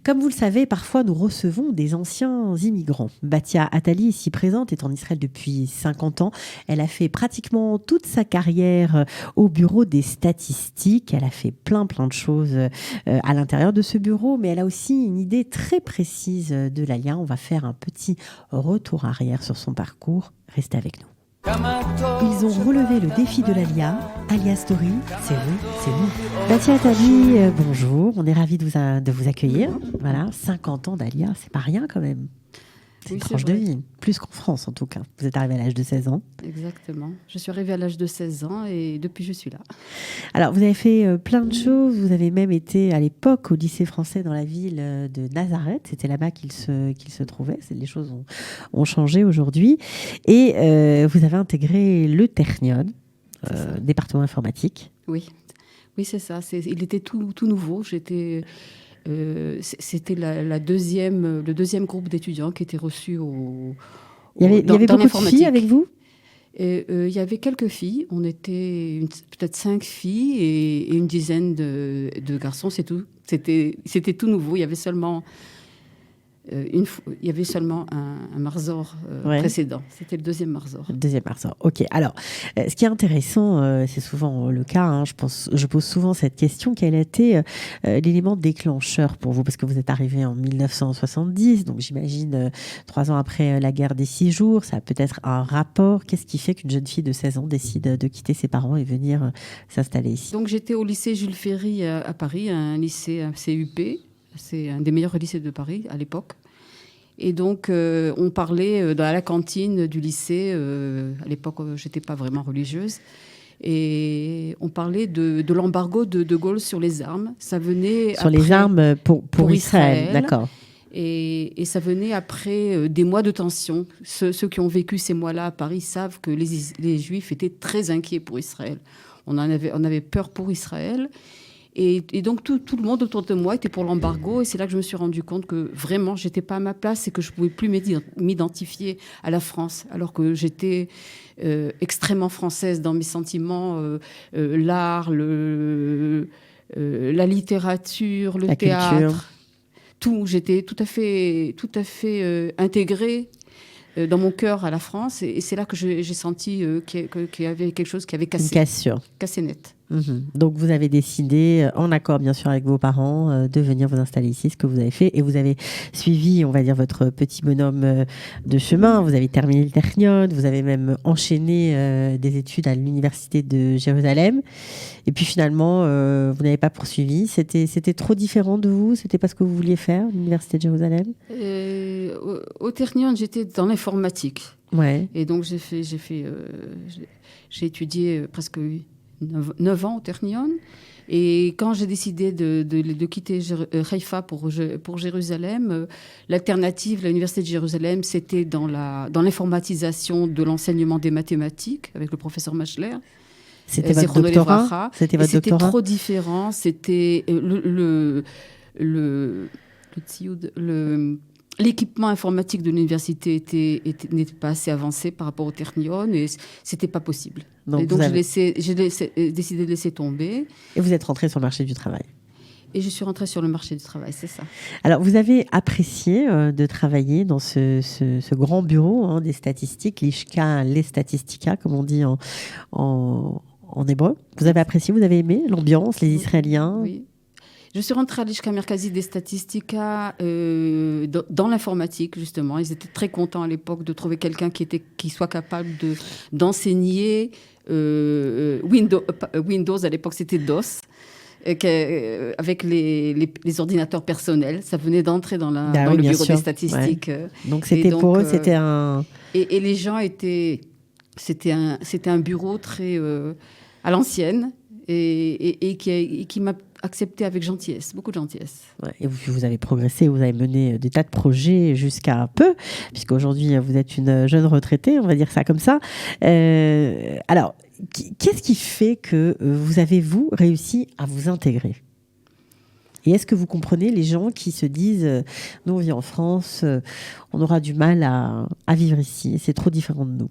Comme vous le savez, parfois nous recevons des anciens immigrants. Batia Attali, ici présente, est en Israël depuis 50 ans. Elle a fait pratiquement toute sa carrière au bureau des statistiques. Elle a fait plein de choses à l'intérieur de ce bureau, mais elle a aussi une idée très précise de l'Alia. On va faire un petit retour arrière sur son parcours. Restez avec nous. Ils ont relevé le défi de l'Alia. Alia Story, c'est vous, c'est nous. Batia Attali, bonjour. On est ravis de vous accueillir. Voilà, 50 ans d'Alia, c'est pas rien quand même. C'est une tranche de vie, plus qu'en France en tout cas. Vous êtes arrivée à l'âge de 16 ans. Exactement. Je suis arrivée à l'âge de 16 ans et depuis je suis là. Alors vous avez fait plein de choses. Vous avez même été à l'époque au lycée français dans la ville de Nazareth. C'était là-bas qu'il se trouvait. Les choses ont changé aujourd'hui. Et vous avez intégré le Technion, département informatique. Oui, c'est ça. Il était tout nouveau. C'était le deuxième groupe d'étudiants qui était reçu Il y avait beaucoup de filles avec vous? Il y avait quelques filles. On était peut-être 5 filles et une dizaine de garçons, c'est tout. C'était tout nouveau. Il y avait seulement un Marzor précédent. C'était le deuxième Marzor. Le deuxième Marzor, ok. Alors, ce qui est intéressant, c'est souvent le cas, hein, je pose souvent cette question, quel a été l'élément déclencheur pour vous? Parce que vous êtes arrivé en 1970, donc j'imagine 3 ans après la guerre des 6 jours, ça a peut-être un rapport. Qu'est-ce qui fait qu'une jeune fille de 16 ans décide de quitter ses parents et venir s'installer ici? Donc j'étais au lycée Jules Ferry à Paris, un lycée, un CUP. C'est un des meilleurs lycées de Paris à l'époque. Et donc, on parlait dans la cantine du lycée. À l'époque, je n'étais pas vraiment religieuse. Et on parlait de l'embargo de Gaulle sur les armes. Ça venait sur les armes pour Israël, d'accord. Et ça venait après des mois de tension. Ceux qui ont vécu ces mois-là à Paris savent que les Juifs étaient très inquiets pour Israël. On avait peur pour Israël. Et donc, tout le monde autour de moi était pour l'embargo. Et c'est là que je me suis rendu compte que vraiment, je n'étais pas à ma place et que je ne pouvais plus m'identifier à la France. Alors que j'étais extrêmement française dans mes sentiments, l'art, la littérature, le théâtre, culture. Tout. J'étais tout à fait intégrée dans mon cœur à la France. Et c'est là que j'ai senti qu'il y avait quelque chose qui avait cassé. Une cassure. Cassé net. Donc vous avez décidé, en accord bien sûr avec vos parents, de venir vous installer ici, ce que vous avez fait, et vous avez suivi, on va dire, votre petit bonhomme de chemin. Vous avez terminé le Technion, vous avez même enchaîné des études à l'université de Jérusalem, et puis finalement vous n'avez pas poursuivi. C'était trop différent de vous? C'était pas ce que vous vouliez faire, l'université de Jérusalem? Au Technion, j'étais dans l'informatique. Ouais. Et donc j'ai étudié presque 9 ans au Technion. Et quand j'ai décidé de quitter Haïfa pour Jérusalem, l'alternative, l'université de Jérusalem, c'était dans l'informatisation de l'enseignement des mathématiques avec le professeur Machler. C'était votre doctorat? C'était trop différent. C'était l'équipement informatique de l'université n'était pas assez avancé par rapport au Technion et c'était pas possible. Donc j'ai décidé de laisser tomber. Et vous êtes rentrée sur le marché du travail? Et je suis rentrée sur le marché du travail, c'est ça. Alors, vous avez apprécié de travailler dans ce grand bureau des statistiques, l'Ishka, les Statistica, comme on dit en hébreu. Vous avez apprécié, vous avez aimé l'ambiance, les Israéliens? Oui. Je suis rentrée à l'Ishka Merkazi des Statistica dans l'informatique, justement. Ils étaient très contents à l'époque de trouver quelqu'un qui soit capable d'enseigner Windows. À l'époque, c'était DOS. Avec les ordinateurs personnels. Ça venait d'entrer dans le bureau des statistiques. Ouais. Donc, pour eux, c'était un... Et les gens étaient... C'était un bureau très à l'ancienne et qui m'a accepté avec gentillesse, beaucoup de gentillesse. Ouais, et vous avez progressé, vous avez mené des tas de projets jusqu'à peu, puisqu'aujourd'hui, vous êtes une jeune retraitée, on va dire ça comme ça. Alors, qu'est-ce qui fait que vous avez, réussi à vous intégrer? Et est-ce que vous comprenez les gens qui se disent nous, on vit en France, on aura du mal à vivre ici, c'est trop différent de nous?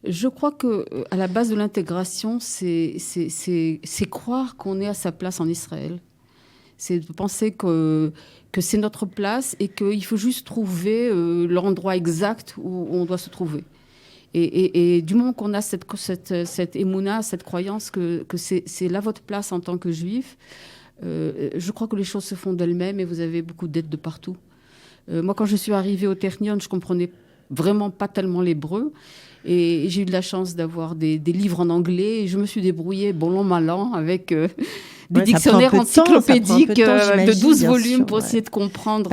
Je crois qu'à la base de l'intégration, c'est croire qu'on est à sa place en Israël. C'est de penser que c'est notre place et qu'il faut juste trouver l'endroit exact où on doit se trouver. Et du moment qu'on a cette émouna, cette croyance que c'est là votre place en tant que juif, je crois que les choses se font d'elles-mêmes et vous avez beaucoup d'aide de partout. Moi, quand je suis arrivée au Ternion, je comprenais vraiment pas tellement l'hébreu. Et j'ai eu de la chance d'avoir des livres en anglais. Et je me suis débrouillée, bon long, mal an, avec des dictionnaires encyclopédiques de 12 volumes pour essayer de comprendre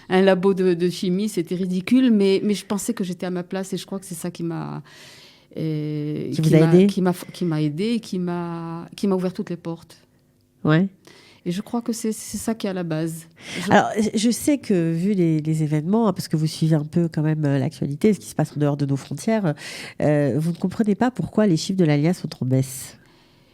un labo de chimie. C'était ridicule, mais je pensais que j'étais à ma place et je crois que c'est ça qui m'a aidé et qui m'a ouvert toutes les portes. Ouais. Et je crois que c'est ça qui est à la base. Alors, je sais que, vu les événements, parce que vous suivez un peu quand même l'actualité, ce qui se passe en dehors de nos frontières, vous ne comprenez pas pourquoi les chiffres de l'Aliyah sont en baisse.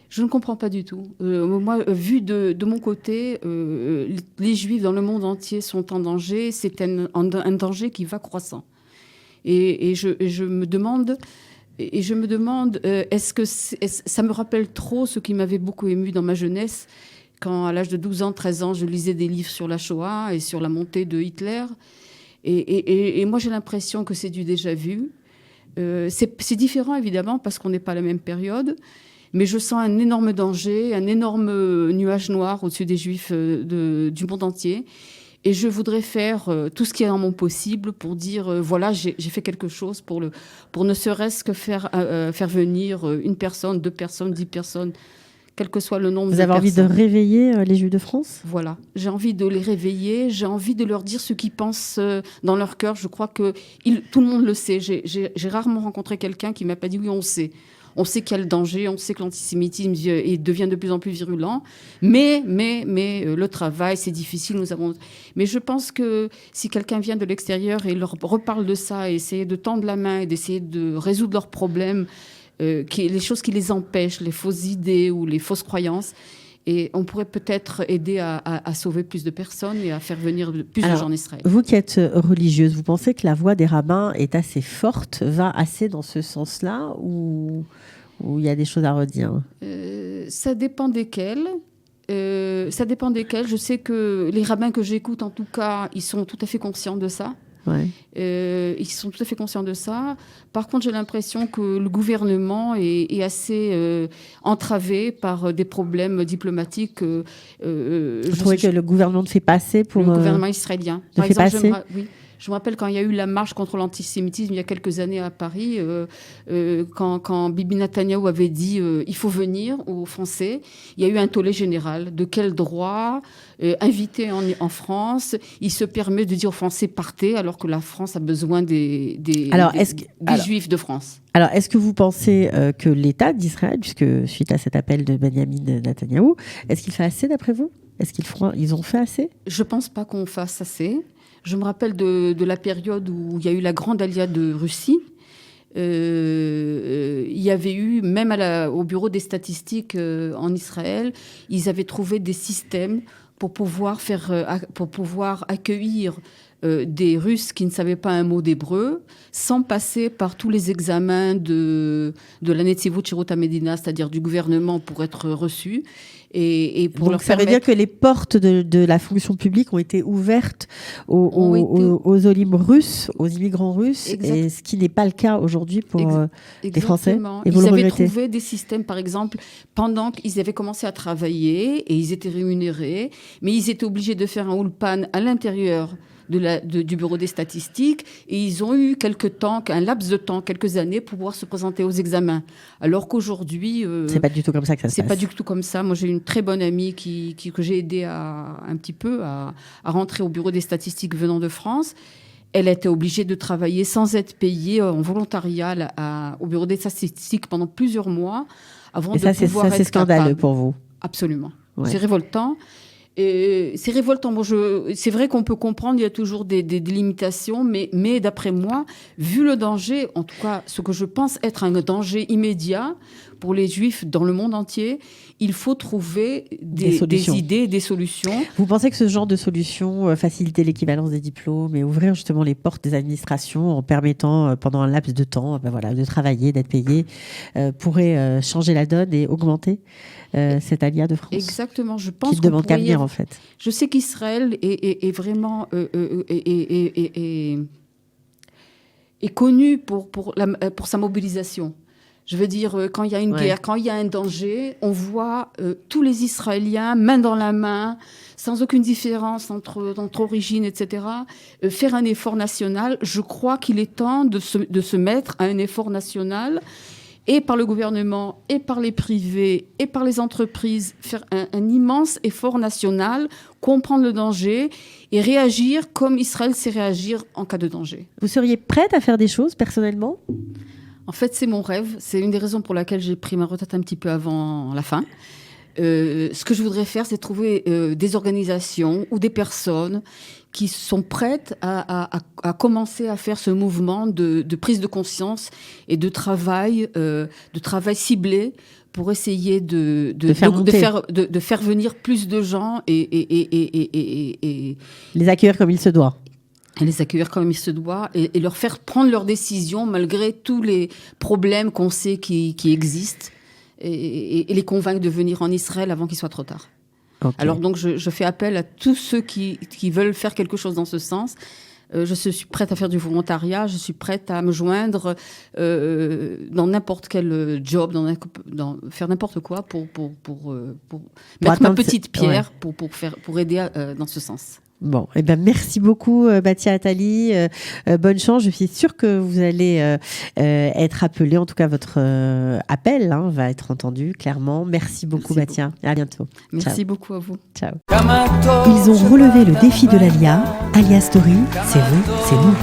Je ne comprends pas du tout. Moi, vu de mon côté, les Juifs dans le monde entier sont en danger. C'est un danger qui va croissant. Et je me demande... est-ce que ça me rappelle trop ce qui m'avait beaucoup ému dans ma jeunesse, quand à l'âge de 12 ans, 13 ans, je lisais des livres sur la Shoah et sur la montée de Hitler. Et moi, j'ai l'impression que c'est du déjà vu. C'est différent, évidemment, parce qu'on n'est pas à la même période. Mais je sens un énorme danger, un énorme nuage noir au-dessus des Juifs du monde entier. Et je voudrais faire tout ce qui est en mon possible pour dire, voilà, j'ai fait quelque chose pour ne serait-ce que faire venir une personne, 2 personnes, 10 personnes, quel que soit le nombre de personnes. Vous avez envie de réveiller les Juifs de France ? Voilà, j'ai envie de les réveiller, j'ai envie de leur dire ce qu'ils pensent dans leur cœur. Je crois que tout le monde le sait. J'ai rarement rencontré quelqu'un qui m'a pas dit oui, on sait. On sait qu'il y a le danger, on sait que l'antisémitisme devient de plus en plus virulent, mais le travail, c'est difficile. Mais je pense que si quelqu'un vient de l'extérieur et leur reparle de ça, et essayer de tendre la main et d'essayer de résoudre leurs problèmes, les choses qui les empêchent, les fausses idées ou les fausses croyances, et on pourrait peut-être aider à sauver plus de personnes et à faire venir plus de gens en Israël. Vous qui êtes religieuse, vous pensez que la voix des rabbins est assez forte, va assez dans ce sens-là, ou il y a des choses à redire ? Ça dépend desquels. Je sais que les rabbins que j'écoute, en tout cas, ils sont tout à fait conscients de ça. Ouais. Ils sont tout à fait conscients de ça. Par contre, j'ai l'impression que le gouvernement est assez entravé par des problèmes diplomatiques. Vous trouvez que le gouvernement ne fait pas assez pour... Le gouvernement israélien. Ne fait pas assez ? Oui. Je me rappelle quand il y a eu la marche contre l'antisémitisme il y a quelques années à Paris, quand Bibi Netanyahou avait dit il faut venir aux Français, il y a eu un tollé général. De quel droit invité en France, il se permet de dire aux Français partez alors que la France a besoin des Juifs de France. Alors, est-ce que vous pensez que l'État d'Israël, puisque suite à cet appel de Benyamin Netanyahou, est-ce qu'il fait assez d'après vous ? Ils ont fait assez ? Je ne pense pas qu'on fasse assez. Je me rappelle de la période où il y a eu la grande alia de Russie. Il y avait eu, même au bureau des statistiques en Israël, ils avaient trouvé des systèmes pour pouvoir accueillir des Russes qui ne savaient pas un mot d'hébreu, sans passer par tous les examens de la Netzivut Shirut HaMedina, c'est-à-dire du gouvernement, pour être reçus. Et pour donc, ça veut dire que les portes de la fonction publique ont été ouvertes aux olim russes, aux immigrants russes, et ce qui n'est pas le cas aujourd'hui pour les Français. Et ils avaient trouvé des systèmes, par exemple, pendant qu'ils avaient commencé à travailler, et ils étaient rémunérés, mais ils étaient obligés de faire un ulpan à l'intérieur du bureau des statistiques, et ils ont eu un laps de temps, quelques années, pour pouvoir se présenter aux examens. Alors qu'aujourd'hui... c'est pas du tout comme ça que ça se passe. C'est pas du tout comme ça. Moi, j'ai une très bonne amie que j'ai aidée un petit peu à rentrer au bureau des statistiques venant de France. Elle était obligée de travailler sans être payée en volontariat au bureau des statistiques pendant plusieurs mois avant de pouvoir être capable. Ça, c'est scandaleux pour vous. Absolument. Ouais. C'est révoltant. Et c'est révoltant. Bon, c'est vrai qu'on peut comprendre, il y a toujours des limitations, mais d'après moi, vu le danger, en tout cas, ce que je pense être un danger immédiat pour les Juifs dans le monde entier, il faut trouver des idées, des solutions. Vous pensez que ce genre de solution, faciliter l'équivalence des diplômes et ouvrir justement les portes des administrations en permettant pendant un laps de temps de travailler, d'être payé, pourrait changer la donne et augmenter cette alia de France? Exactement, je pense qui ne demande qu'à venir en fait. Je sais qu'Israël est vraiment est connu pour sa mobilisation. Je veux dire, quand il y a une guerre, quand il y a un danger, on voit tous les Israéliens, main dans la main, sans aucune différence entre origines, etc., faire un effort national. Je crois qu'il est temps de se mettre à un effort national, et par le gouvernement, et par les privés, et par les entreprises, faire un immense effort national, comprendre le danger et réagir comme Israël sait réagir en cas de danger. Vous seriez prête à faire des choses personnellement ? En fait, c'est mon rêve. C'est une des raisons pour laquelle j'ai pris ma retraite un petit peu avant la fin. Ce que je voudrais faire, c'est trouver des organisations ou des personnes qui sont prêtes à commencer à faire ce mouvement de prise de conscience et de travail ciblé pour essayer de faire venir plus de gens et les accueillir comme il se doit. Et les accueillir comme il se doit et leur faire prendre leurs décisions malgré tous les problèmes qu'on sait qui existent et les convaincre de venir en Israël avant qu'il soit trop tard. Okay. Alors donc je fais appel à tous ceux qui veulent faire quelque chose dans ce sens. Je suis prête à faire du volontariat, je suis prête à me joindre dans n'importe quel job, faire n'importe quoi pour mettre ma petite pierre pour aider dans ce sens. Bon, eh ben merci beaucoup Batia Attali. Bonne chance. Je suis sûre que vous allez être appelé. En tout cas, votre appel va être entendu clairement. Merci beaucoup Batia. À bientôt. Merci beaucoup à vous. Ciao. Ils ont relevé le défi de l'ALIA. ALIA Story, c'est vous, c'est nous.